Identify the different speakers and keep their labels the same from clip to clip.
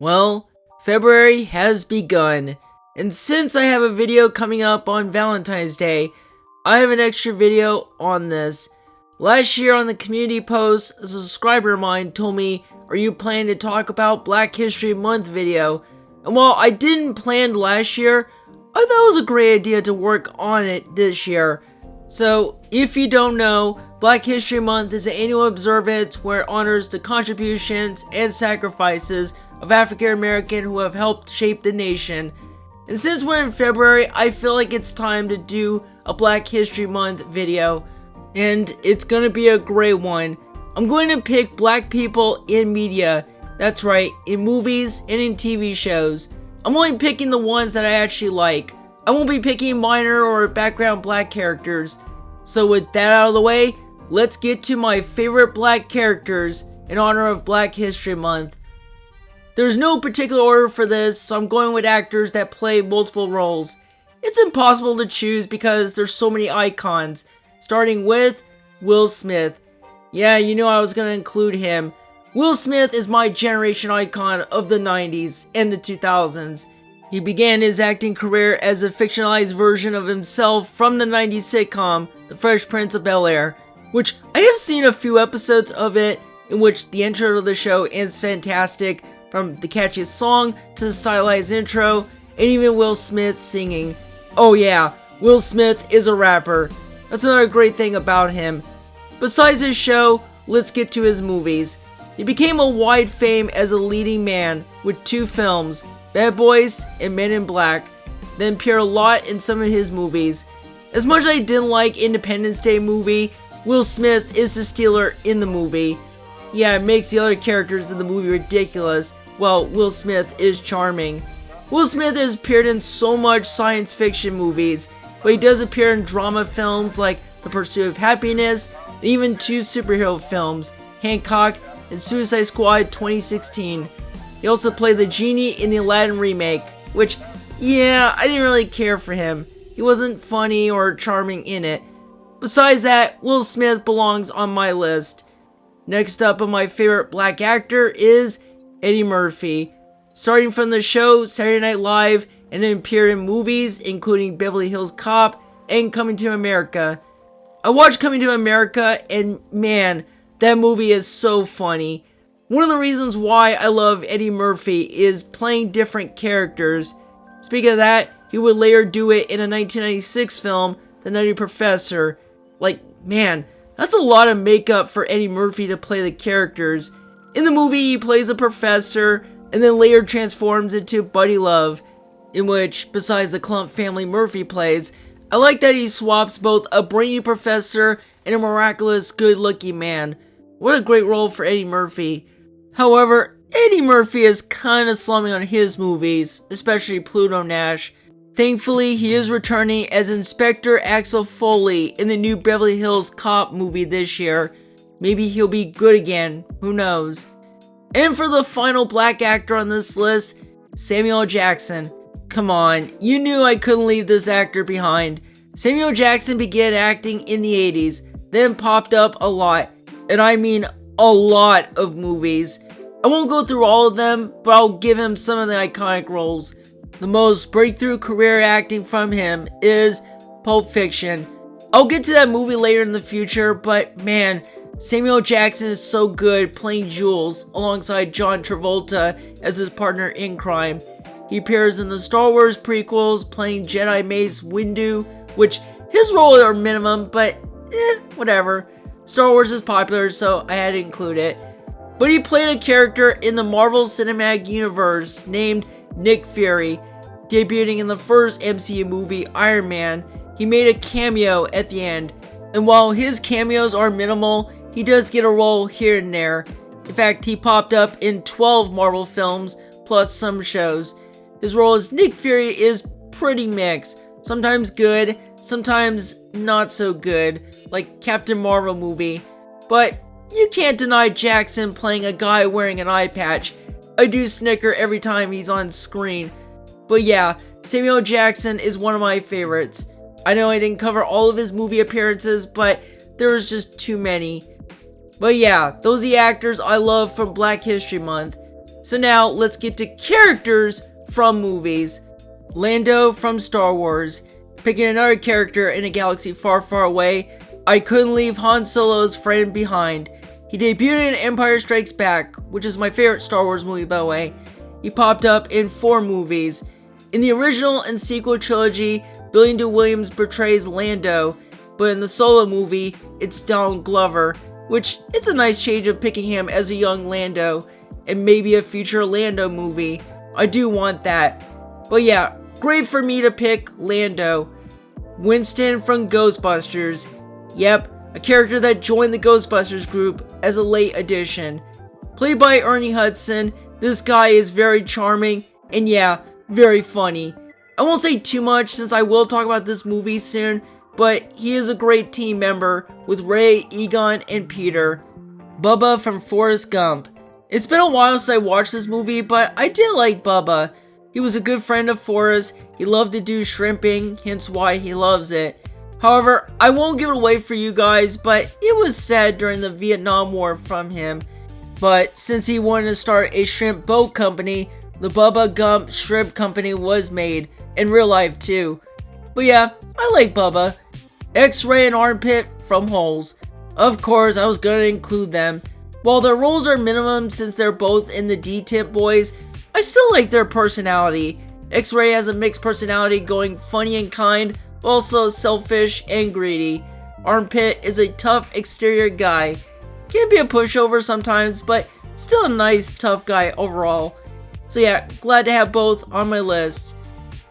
Speaker 1: Well, February has begun, and since I have a video coming up on Valentine's Day, I have an extra video on this. Last year on the community post, a subscriber of mine told me, "Are you planning to talk about Black History Month video?" And while I didn't plan last year, I thought it was a great idea to work on it this year. So, if you don't know, Black History Month is an annual observance where it honors the contributions and sacrifices of African American who have helped shape the nation. And since we're in February, I feel like it's time to do a Black History Month video. And it's gonna be a great one. I'm going to pick black people in media. That's right, in movies and in TV shows. I'm only picking the ones that I actually like. I won't be picking minor or background black characters. So with that out of the way, let's get to my favorite black characters in honor of Black History Month. There's no particular order for this, so I'm going with actors that play multiple roles. It's impossible to choose because there's so many icons, starting with Will Smith. Yeah, you know I was going to include him. Will Smith is my generation icon of the 90s and the 2000s. He began his acting career as a fictionalized version of himself from the 90s sitcom The Fresh Prince of Bel-Air, which I have seen a few episodes of it, in which the intro to the show is fantastic, from the catchiest song to the stylized intro, and even Will Smith singing. Oh yeah, Will Smith is a rapper. That's another great thing about him. Besides his show, let's get to his movies. He became a wide fame as a leading man with 2 films, Bad Boys and Men in Black, then appeared a lot in some of his movies. As much as I didn't like Independence Day movie, Will Smith is the stealer in the movie. Yeah, it makes the other characters in the movie ridiculous, while Will Smith is charming. Will Smith has appeared in so much science fiction movies, but he does appear in drama films like The Pursuit of Happiness, and even 2 superhero films, Hancock and Suicide Squad 2016. He also played the genie in the Aladdin remake, which, yeah, I didn't really care for him. He wasn't funny or charming in it. Besides that, Will Smith belongs on my list. Next up on my favorite black actor is Eddie Murphy. Starting from the show Saturday Night Live, and then appeared in movies including Beverly Hills Cop and Coming to America. I watched Coming to America, and man, that movie is so funny. One of the reasons why I love Eddie Murphy is playing different characters. Speaking of that, he would later do it in a 1996 film, The Nutty Professor. Like, man, that's a lot of makeup for Eddie Murphy to play the characters. In the movie, he plays a professor, and then later transforms into Buddy Love, in which, besides the Clump family Murphy plays, I like that he swaps both a brainy professor and a miraculous good-looking man. What a great role for Eddie Murphy. However, Eddie Murphy is kinda slumming on his movies, especially Pluto Nash. Thankfully, he is returning as Inspector Axel Foley in the new Beverly Hills Cop movie this year. Maybe he'll be good again, who knows. And for the final black actor on this list, Samuel Jackson. Come on, you knew I couldn't leave this actor behind. Samuel Jackson began acting in the 80s, then popped up a lot, and I mean a lot of movies. I won't go through all of them, but I'll give him some of the iconic roles. The most breakthrough career acting from him is Pulp Fiction. I'll get to that movie later in the future, but man, Samuel Jackson is so good playing Jules alongside John Travolta as his partner in crime. He appears in the Star Wars prequels playing Jedi Mace Windu, which his roles are minimum, but whatever. Star Wars is popular, so I had to include it. But he played a character in the Marvel Cinematic Universe named Nick Fury. Debuting in the first MCU movie, Iron Man, he made a cameo at the end. And while his cameos are minimal, he does get a role here and there. In fact, he popped up in 12 Marvel films, plus some shows. His role as Nick Fury is pretty mixed. Sometimes good, sometimes not so good, like Captain Marvel movie. But you can't deny Jackson playing a guy wearing an eye patch. I do snicker every time he's on screen. But yeah, Samuel Jackson is one of my favorites. I know I didn't cover all of his movie appearances, but there was just too many. But yeah, those are the actors I love from Black History Month. So now let's get to characters from movies. Lando from Star Wars. Picking another character in a galaxy far, far away, I couldn't leave Han Solo's friend behind. He debuted in Empire Strikes Back, which is my favorite Star Wars movie by the way. He popped up in 4 movies. In the original and sequel trilogy, Billy Dee Williams portrays Lando, but in the Solo movie, it's Donald Glover, which it's a nice change of picking him as a young Lando, and maybe a future Lando movie. I do want that. But yeah, great for me to pick Lando. Winston from Ghostbusters. Yep, a character that joined the Ghostbusters group as a late addition. Played by Ernie Hudson, this guy is very charming, and yeah, very funny. I won't say too much since I will talk about this movie soon, but he is a great team member with Ray, Egon, and Peter. Bubba from Forrest Gump. It's been a while since I watched this movie, but I did like Bubba. He was a good friend of Forrest, he loved to do shrimping, hence why he loves it. However, I won't give it away for you guys, but it was sad during the Vietnam War from him. But since he wanted to start a shrimp boat company, the Bubba Gump Shrimp Company was made, in real life too. But yeah, I like Bubba. X-Ray and Armpit from Holes. Of course, I was gonna include them. While their roles are minimum since they're both in the D-Tip Boys, I still like their personality. X-Ray has a mixed personality going funny and kind, but also selfish and greedy. Armpit is a tough exterior guy. Can be a pushover sometimes, but still a nice, tough guy overall. So yeah, glad to have both on my list.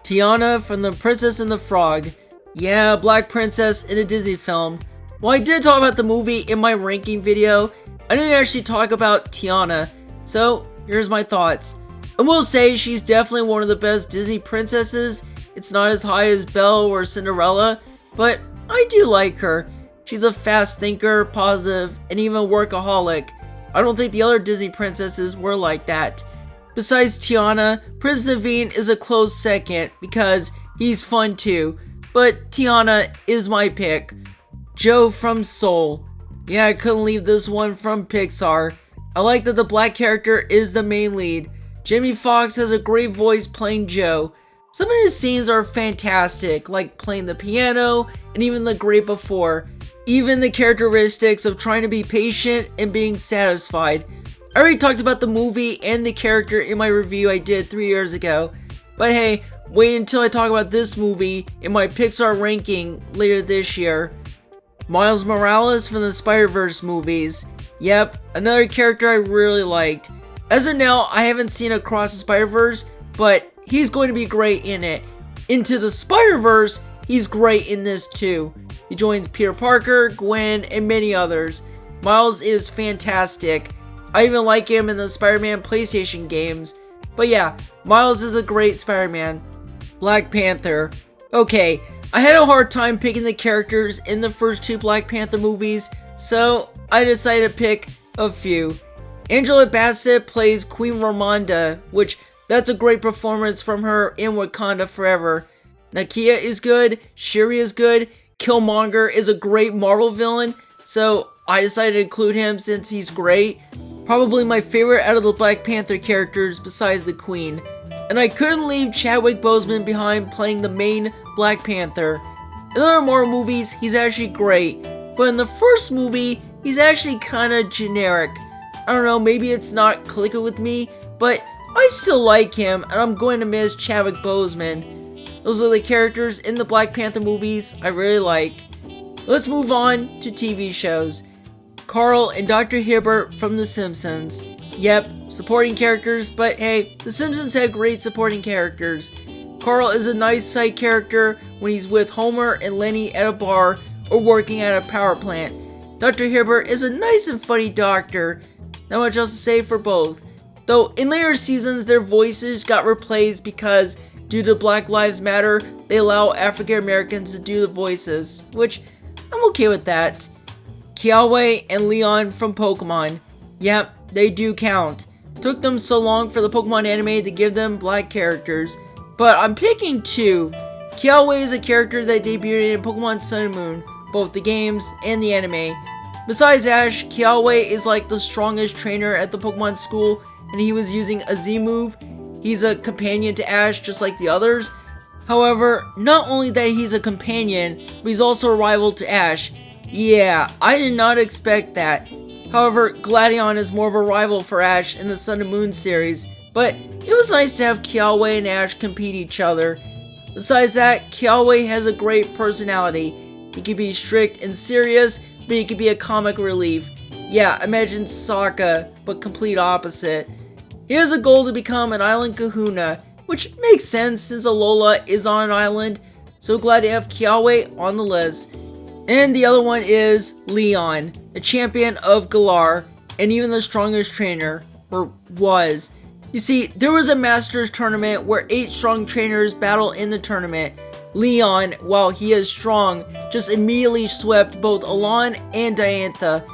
Speaker 1: Tiana from The Princess and the Frog. Yeah, Black Princess in a Disney film. While I did talk about the movie in my ranking video, I didn't actually talk about Tiana. So here's my thoughts. I will say she's definitely one of the best Disney princesses. It's not as high as Belle or Cinderella, but I do like her. She's a fast thinker, positive, and even a workaholic. I don't think the other Disney princesses were like that. Besides Tiana, Prince Naveen is a close second because he's fun too, but Tiana is my pick. Joe from Soul. Yeah, I couldn't leave this one from Pixar. I like that the black character is the main lead. Jamie Foxx has a great voice playing Joe. Some of his scenes are fantastic, like playing the piano and even The Great Before. Even the characteristics of trying to be patient and being satisfied. I already talked about the movie and the character in my review I did 3 years ago. But hey, wait until I talk about this movie in my Pixar ranking later this year. Miles Morales from the Spider-Verse movies. Yep, another character I really liked. As of now, I haven't seen Across the Spider-Verse, but he's going to be great in it. Into the Spider-Verse, he's great in this too. He joins Peter Parker, Gwen, and many others. Miles is fantastic. I even like him in the Spider-Man PlayStation games. But yeah, Miles is a great Spider-Man. Black Panther. Okay, I had a hard time picking the characters in the first 2 Black Panther movies, so I decided to pick a few. Angela Bassett plays Queen Ramonda, which that's a great performance from her in Wakanda Forever. Nakia is good, Shuri is good, Killmonger is a great Marvel villain, so I decided to include him since he's great. Probably my favorite out of the Black Panther characters besides the Queen. And I couldn't leave Chadwick Boseman behind playing the main Black Panther. In other Marvel movies, he's actually great, but in the first movie, he's actually kinda generic. I don't know, maybe it's not clicking with me, but I still like him, and I'm going to miss Chadwick Boseman. Those are the characters in the Black Panther movies I really like. Let's move on to TV shows. Carl and Dr. Hibbert from The Simpsons. Yep, supporting characters, but hey, The Simpsons had great supporting characters. Carl is a nice side character when he's with Homer and Lenny at a bar or working at a power plant. Dr. Hibbert is a nice and funny doctor. Not much else to say for both. Though in later seasons their voices got replaced because due to Black Lives Matter, they allow African Americans to do the voices, which I'm okay with that. Kiawe and Leon from Pokemon. Yep, they do count. Took them so long for the Pokemon anime to give them black characters, but I'm picking 2. Kiawe is a character that debuted in Pokemon Sun and Moon, both the games and the anime. Besides Ash, Kiawe is like the strongest trainer at the Pokemon school and he was using a Z move. He's a companion to Ash just like the others. However, not only that he's a companion, but he's also a rival to Ash. Yeah, I did not expect that. However, Gladion is more of a rival for Ash in the Sun and Moon series, but it was nice to have Kiawe and Ash compete each other. Besides that, Kiawe has a great personality. He can be strict and serious, but he can be a comic relief. Yeah, imagine Sokka, but complete opposite. He has a goal to become an island kahuna, which makes sense since Alola is on an island, so glad to have Kiawe on the list. And the other one is Leon, the champion of Galar, and even the strongest trainer, or was. You see, there was a Masters tournament where 8 strong trainers battle in the tournament. Leon, while he is strong, just immediately swept both Alon and Diantha.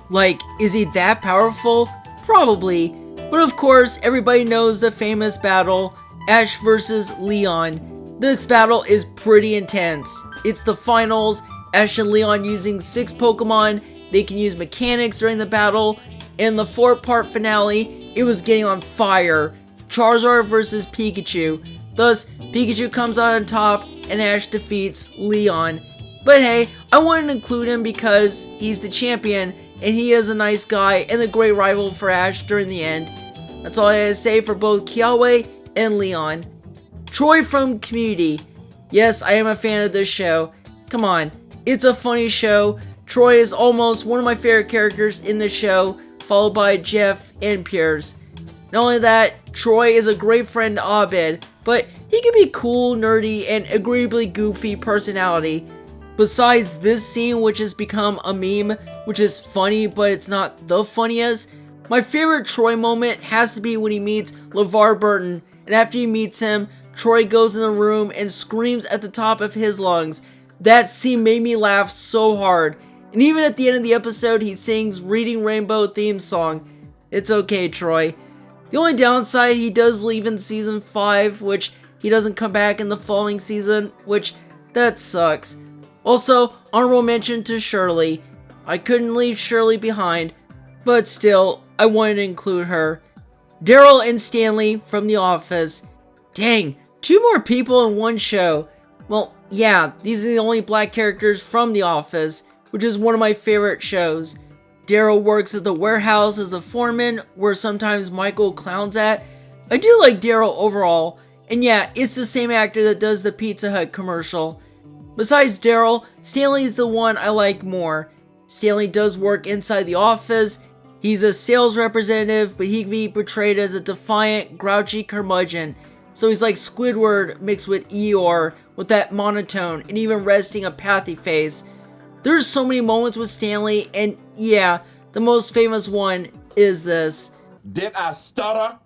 Speaker 1: Like, is he that powerful? Probably. But of course, everybody knows the famous battle, Ash versus Leon. This battle is pretty intense. It's the finals, Ash and Leon using 6 Pokemon. They can use mechanics during the battle. In the 4-part finale, it was getting on fire. Charizard versus Pikachu. Thus, Pikachu comes out on top and Ash defeats Leon. But hey, I wanted to include him because he's the champion and he is a nice guy and a great rival for Ash during the end. That's all I had to say for both Kiawe and Leon. Troy from Community. Yes, I am a fan of this show. Come on, it's a funny show. Troy is almost one of my favorite characters in the show, followed by Jeff and Piers. Not only that, Troy is a great friend to Abed, but he can be cool, nerdy, and agreeably goofy personality. Besides this scene, which has become a meme, which is funny but it's not the funniest, my favorite Troy moment has to be when he meets LeVar Burton, and after he meets him, Troy goes in the room and screams at the top of his lungs. That scene made me laugh so hard, and even at the end of the episode, he sings Reading Rainbow theme song. It's okay, Troy. The only downside, he does leave in season 5, which he doesn't come back in the following season, which that sucks. Also, honorable mention to Shirley. I couldn't leave Shirley behind, but still, I wanted to include her. Daryl and Stanley from The Office. Dang, 2 more people in one show. Well, yeah, these are the only black characters from The Office, which is one of my favorite shows. Daryl works at the warehouse as a foreman, where sometimes Michael clowns at. I do like Daryl overall, and yeah, it's the same actor that does the Pizza Hut commercial. Besides Daryl, Stanley is the one I like more. Stanley does work inside the office. He's a sales representative, but he can be portrayed as a defiant, grouchy curmudgeon. So he's like Squidward mixed with Eeyore, with that monotone and even resting apathy face. There's so many moments with Stanley, and yeah, the most famous one is this.
Speaker 2: Did I stutter?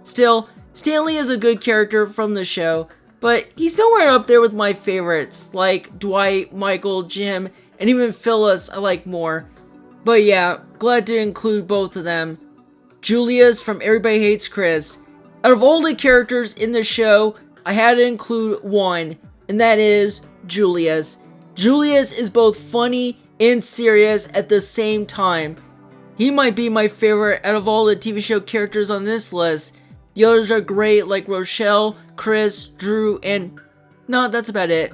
Speaker 1: Still, Stanley is a good character from the show, but he's nowhere up there with my favorites, like Dwight, Michael, Jim, and even Phyllis I like more. But yeah, glad to include both of them. Julius from Everybody Hates Chris. Out of all the characters in the show, I had to include one, and that is Julius. Julius is both funny and serious at the same time. He might be my favorite out of all the TV show characters on this list. The others are great, like Rochelle, Chris, Drew, and no, that's about it.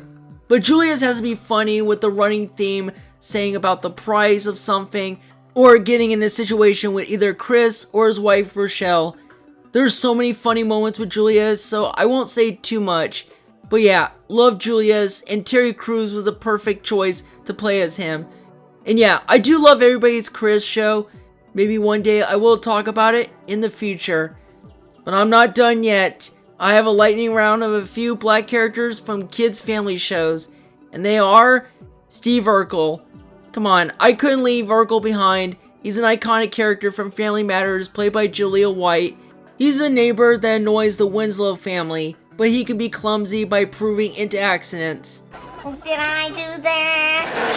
Speaker 1: But Julius has to be funny with the running theme saying about the price of something, or getting in a situation with either Chris or his wife Rochelle. There's so many funny moments with Julius, so I won't say too much. But yeah, love Julius, and Terry Crews was a perfect choice to play as him. And yeah, I do love Everybody's Chris show. Maybe one day I will talk about it in the future. But I'm not done yet. I have a lightning round of a few black characters from kids' family shows. And they are Steve Urkel. Come on, I couldn't leave Urkel behind. He's an iconic character from Family Matters, played by Julia White. He's a neighbor that annoys the Winslow family, but he can be clumsy by proving into accidents.
Speaker 3: Did I do that?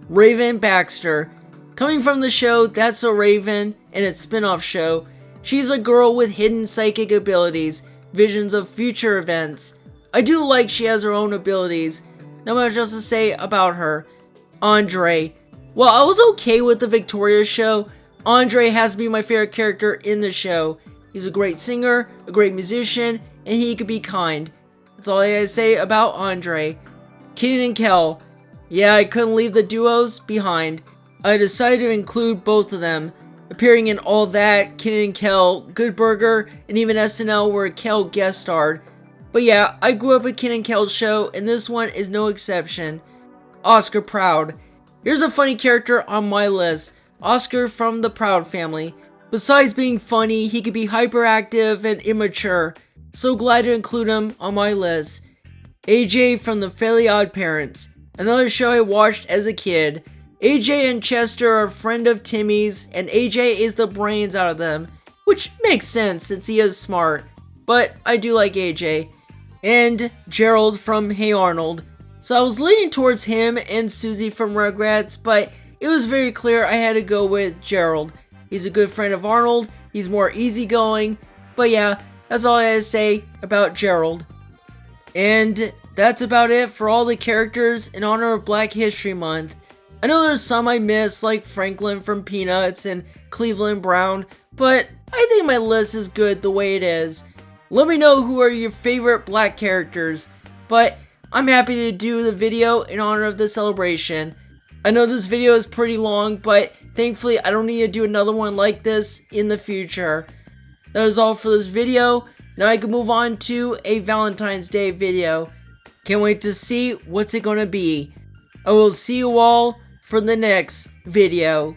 Speaker 1: Raven Baxter. Coming from the show That's So Raven and its spin-off show, she's a girl with hidden psychic abilities, visions of future events. I do like she has her own abilities. Not much else to say about her. Andre. Well, I was okay with the Victoria show, Andre has to be my favorite character in the show. He's a great singer, a great musician, and he could be kind. That's all I gotta say about Andre. Kenan and Kel. Yeah, I couldn't leave the duos behind. I decided to include both of them, appearing in All That, Kenan and Kel, Good Burger, and even SNL where Kel guest starred. But yeah, I grew up with Kenan and Kel's show, and this one is no exception. Oscar Proud. Here's a funny character on my list. Oscar from the Proud family. Besides being funny, he could be hyperactive and immature. So glad to include him on my list. AJ from the Fairly Odd Parents. Another show I watched as a kid. AJ and Chester are a friend of Timmy's, and AJ is the brains out of them. Which makes sense since he is smart. But I do like AJ. And Gerald from Hey Arnold. So I was leaning towards him and Susie from Rugrats, but it was very clear I had to go with Gerald. He's a good friend of Arnold, he's more easygoing, but yeah, that's all I had to say about Gerald. And that's about it for all the characters in honor of Black History Month. I know there's some I missed, like Franklin from Peanuts and Cleveland Brown, but I think my list is good the way it is. Let me know who are your favorite Black characters, but I'm happy to do the video in honor of the celebration. I know this video is pretty long, but thankfully I don't need to do another one like this in the future. That is all for this video. Now I can move on to a Valentine's Day video. Can't wait to see what's it gonna be. I will see you all for the next video.